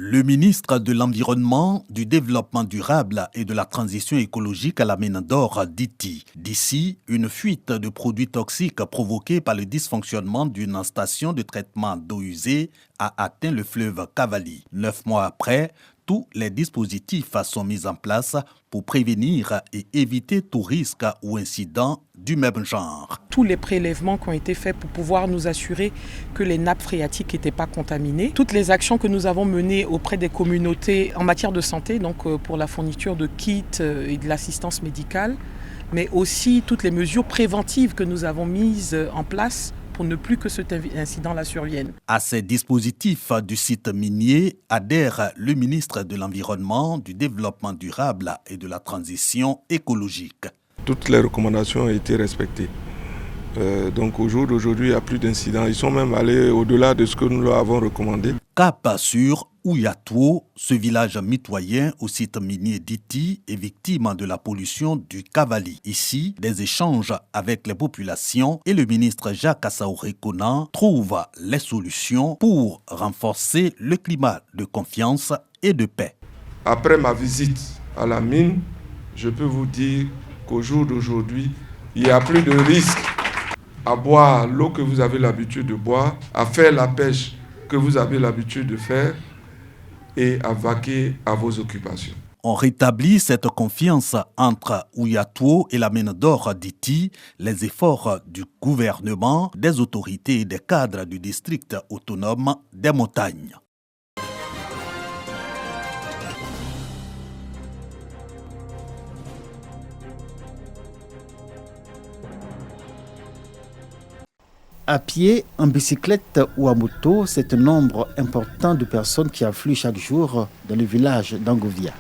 Le ministre de l'Environnement, du Développement durable et de la Transition écologique à la mine d'or dit d'ici une fuite de produits toxiques provoquée par le dysfonctionnement d'une station de traitement d'eau usée a atteint le fleuve Cavally. 9 mois après, tous les dispositifs sont mis en place pour prévenir et éviter tout risque ou incident du même genre. Tous les prélèvements qui ont été faits pour pouvoir nous assurer que les nappes phréatiques n'étaient pas contaminées. Toutes les actions que nous avons menées auprès des communautés en matière de santé, donc pour la fourniture de kits et de l'assistance médicale, mais aussi toutes les mesures préventives que nous avons mises en place pour ne plus que cet incident-là survienne. À ces dispositifs du site minier adhère le ministre de l'Environnement, du Développement durable et de la Transition écologique. Toutes les recommandations ont été respectées. Donc au jour d'aujourd'hui, il n'y a plus d'incidents. Ils sont même allés au-delà de ce que nous leur avons recommandé. Cap sur Ouyatouo, ce village mitoyen au site minier d'Iti est victime de la pollution du Cavally. Ici, des échanges avec les populations et le ministre Jacques Assaouré Conan trouvent les solutions pour renforcer le climat de confiance et de paix. Après ma visite à la mine, je peux vous dire qu'au jour d'aujourd'hui, il n'y a plus de risque à boire l'eau que vous avez l'habitude de boire, à faire la pêche que vous avez l'habitude de faire et à vaquer à vos occupations. On rétablit cette confiance entre Ouyatouo et la mine d'or d'Iti. Les efforts du gouvernement, des autorités et des cadres du district autonome des montagnes. À pied, en bicyclette ou à moto, c'est un nombre important de personnes qui affluent chaque jour dans le village d'Angovia.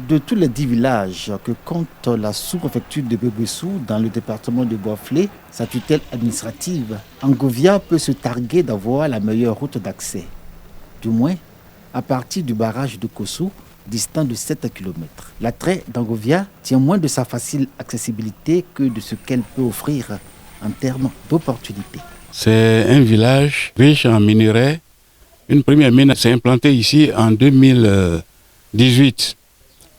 De tous les 10 villages que compte la sous-préfecture de Bébessou dans le département de Bois-Flé, sa tutelle administrative, Angovia peut se targuer d'avoir la meilleure route d'accès. Du moins, à partir du barrage de Kossou, distant de 7 km. L'attrait d'Angovia tient moins de sa facile accessibilité que de ce qu'elle peut offrir en termes d'opportunités. C'est un village riche en minerais. Une première mine s'est implantée ici en 2018.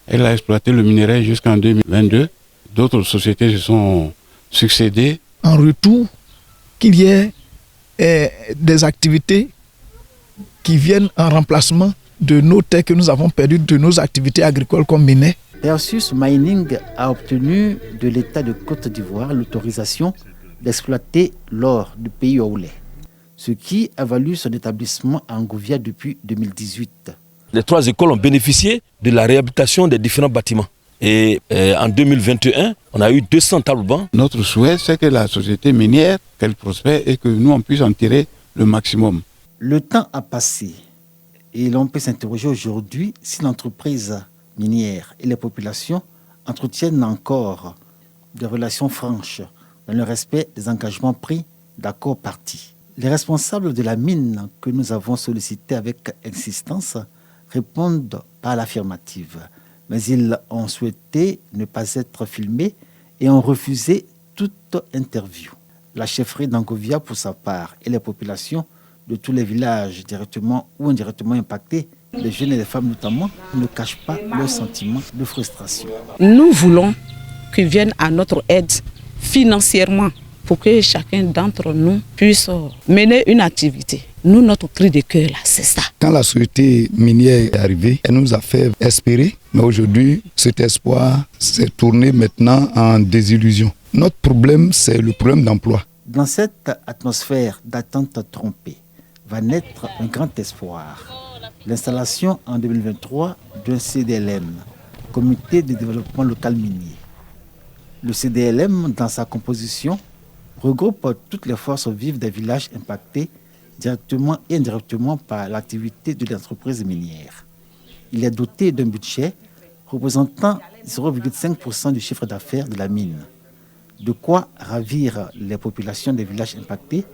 Elle a exploité le minerai jusqu'en 2022. D'autres sociétés se sont succédées. En retour, qu'il y ait des activités qui viennent en remplacement de nos terres que nous avons perdues, de nos activités agricoles comme miner. Perseus Mining a obtenu de l'État de Côte d'Ivoire l'autorisation d'exploiter l'or du pays oulé, ce qui a valu son établissement à Angovia depuis 2018. Les 3 écoles ont bénéficié de la réhabilitation des différents bâtiments. Et en 2021, on a eu 200 tables bancs. Notre souhait, c'est que la société minière, qu'elle prospère et que nous, on puisse en tirer le maximum. Le temps a passé. Et l'on peut s'interroger aujourd'hui si l'entreprise minière et les populations entretiennent encore des relations franches dans le respect des engagements pris d'accords partis. Les responsables de la mine que nous avons sollicités avec insistance répondent par l'affirmative, mais ils ont souhaité ne pas être filmés et ont refusé toute interview. La chefferie d'Angovia, pour sa part, et les populations de tous les villages directement ou indirectement impactés, les jeunes et les femmes notamment, ne cachent pas leurs sentiments de frustration. Nous voulons qu'ils viennent à notre aide financièrement pour que chacun d'entre nous puisse mener une activité. Nous, notre cri de cœur, là, c'est ça. Quand la société minière est arrivée, elle nous a fait espérer, mais aujourd'hui, cet espoir s'est tourné maintenant en désillusion. Notre problème, c'est le problème d'emploi. Dans cette atmosphère d'attente trompée, va naître un grand espoir. L'installation en 2023 d'un CDLM, Comité de développement local minier. Le CDLM, dans sa composition, regroupe toutes les forces vives des villages impactés directement et indirectement par l'activité de l'entreprise minière. Il est doté d'un budget représentant 0,5% du chiffre d'affaires de la mine. De quoi ravir les populations des villages impactés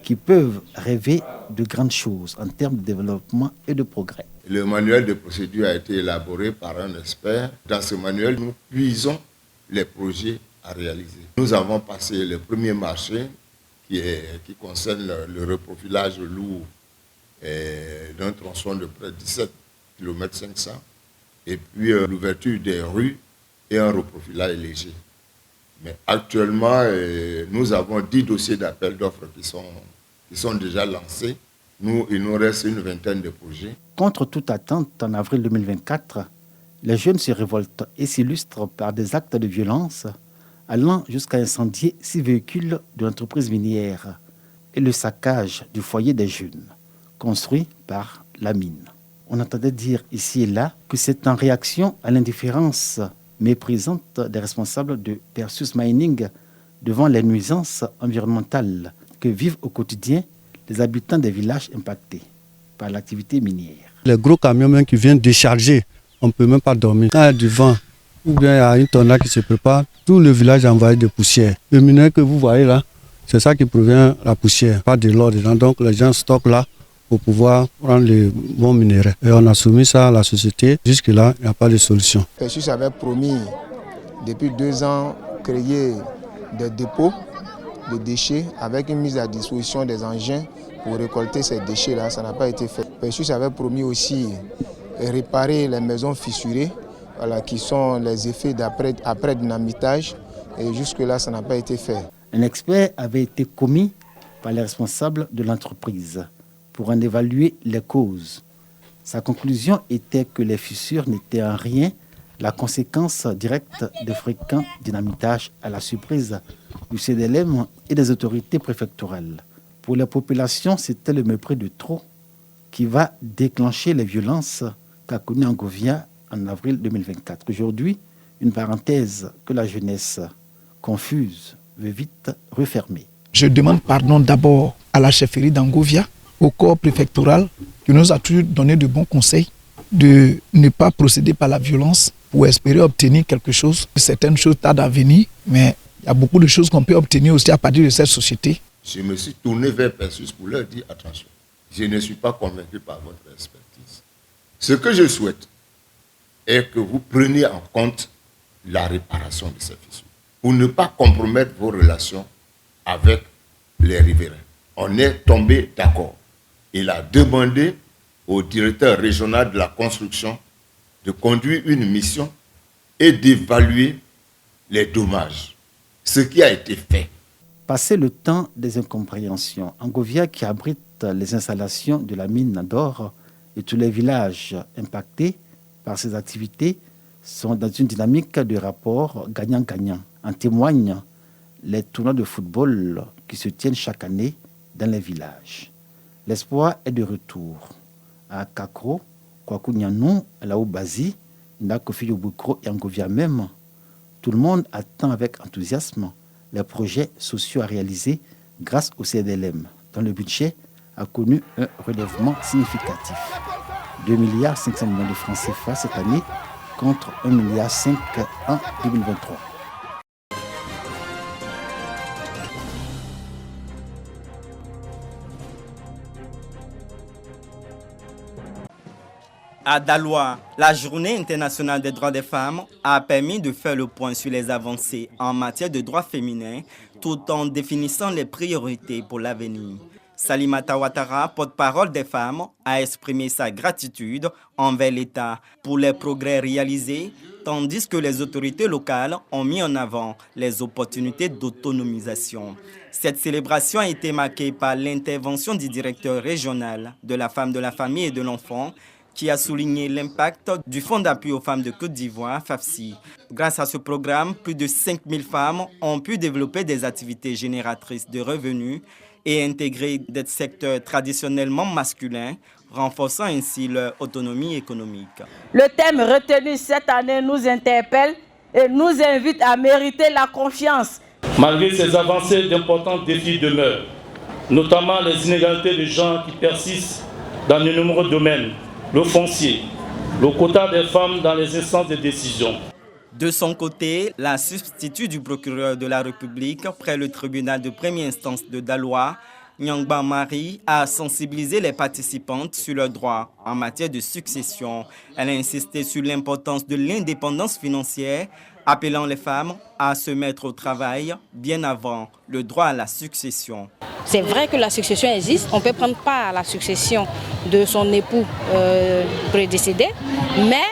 qui peuvent rêver de grandes choses en termes de développement et de progrès. Le manuel de procédure a été élaboré par un expert. Dans ce manuel, nous puisons les projets à réaliser. Nous avons passé le premier marché qui concerne le reprofilage lourd d'un tronçon de près de 17 km 500 et puis l'ouverture des rues et un reprofilage léger. Mais actuellement, nous avons 10 dossiers d'appel d'offres qui sont déjà lancés. Il nous reste une vingtaine de projets. Contre toute attente, en avril 2024, les jeunes se révoltent et s'illustrent par des actes de violence allant jusqu'à incendier 6 véhicules de l'entreprise minière et le saccage du foyer des jeunes, construit par la mine. On entendait dire ici et là que c'est en réaction à l'indifférence méprisante des responsables de Perseus Mining devant les nuisances environnementales que vivent au quotidien les habitants des villages impactés par l'activité minière. Les gros camions même qui viennent décharger, on ne peut même pas dormir. Quand il y a du vent ou bien il y a une tornade qui se prépare, tout le village envoie de poussière. Le minerai que vous voyez là, c'est ça qui provient de la poussière, pas de l'or dedans. Donc les gens stockent là pour pouvoir prendre les bons minéraux. Et on a soumis ça à la société. Jusque-là, il n'y a pas de solution. Perseus avait promis depuis 2 ans créer des dépôts de déchets avec une mise à disposition des engins pour récolter ces déchets-là. Ça n'a pas été fait. Perseus avait promis aussi réparer les maisons fissurées, qui sont les effets après dynamitage. Et jusque-là, ça n'a pas été fait. Un expert avait été commis par les responsables de l'entreprise pour en évaluer les causes. Sa conclusion était que les fissures n'étaient en rien la conséquence directe de fréquents dynamitages à la surprise du CDLM et des autorités préfectorales. Pour la population, c'était le mépris de trop qui va déclencher les violences qu'a connues Angovia en avril 2024. Aujourd'hui, une parenthèse que la jeunesse confuse veut vite refermer. Je demande pardon d'abord à la chefferie d'Angovia, au corps préfectoral qui nous a toujours donné de bons conseils de ne pas procéder par la violence pour espérer obtenir quelque chose. Certaines choses tardent à venir, mais il y a beaucoup de choses qu'on peut obtenir aussi à partir de cette société. Je me suis tourné vers Perseus pour leur dire attention, je ne suis pas convaincu par votre expertise. Ce que je souhaite est que vous preniez en compte la réparation de ces fissures pour ne pas compromettre vos relations avec les riverains. On est tombé d'accord. Il a demandé au directeur régional de la construction de conduire une mission et d'évaluer les dommages. Ce qui a été fait. Passé le temps des incompréhensions, Angovia, qui abrite les installations de la mine d'or et tous les villages impactés par ces activités, sont dans une dynamique de rapport gagnant-gagnant. En témoignent les tournois de football qui se tiennent chaque année dans les villages. L'espoir est de retour. À Kakro, Kwakunyanou, Laobazi, Ndakofiyobukro et Angovia même, tout le monde attend avec enthousiasme les projets sociaux à réaliser grâce au CDLM, dont le budget a connu un relèvement significatif. 2,5 milliards de francs CFA cette année contre 1,5 milliard en 2023. À Daloa, la Journée internationale des droits des femmes a permis de faire le point sur les avancées en matière de droits féminins tout en définissant les priorités pour l'avenir. Salimata Ouattara, porte-parole des femmes, a exprimé sa gratitude envers l'État pour les progrès réalisés, tandis que les autorités locales ont mis en avant les opportunités d'autonomisation. Cette célébration a été marquée par l'intervention du directeur régional de la femme, de la famille et de l'enfant, qui a souligné l'impact du Fonds d'appui aux femmes de Côte d'Ivoire, FAFSI. Grâce à ce programme, plus de 5000 femmes ont pu développer des activités génératrices de revenus et intégrer des secteurs traditionnellement masculins, renforçant ainsi leur autonomie économique. Le thème retenu cette année nous interpelle et nous invite à mériter la confiance. Malgré ces avancées, d'importants défis demeurent, notamment les inégalités de genre qui persistent dans de nombreux domaines. Le foncier, le quota des femmes dans les instances de décision. De son côté, la substitut du procureur de la République près le tribunal de première instance de Daloa, Nyangba Marie, a sensibilisé les participantes sur leurs droits en matière de succession. Elle a insisté sur l'importance de l'indépendance financière, appelant les femmes à se mettre au travail bien avant le droit à la succession. C'est vrai que la succession existe, on peut prendre part à la succession de son époux prédécédé, mais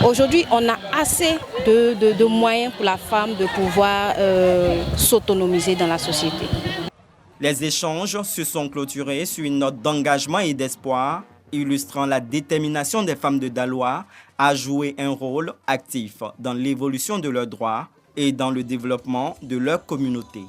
aujourd'hui on a assez de moyens pour la femme de pouvoir s'autonomiser dans la société. Les échanges se sont clôturés sur une note d'engagement et d'espoir, illustrant la détermination des femmes de Daloa à jouer un rôle actif dans l'évolution de leurs droits et dans le développement de leur communauté.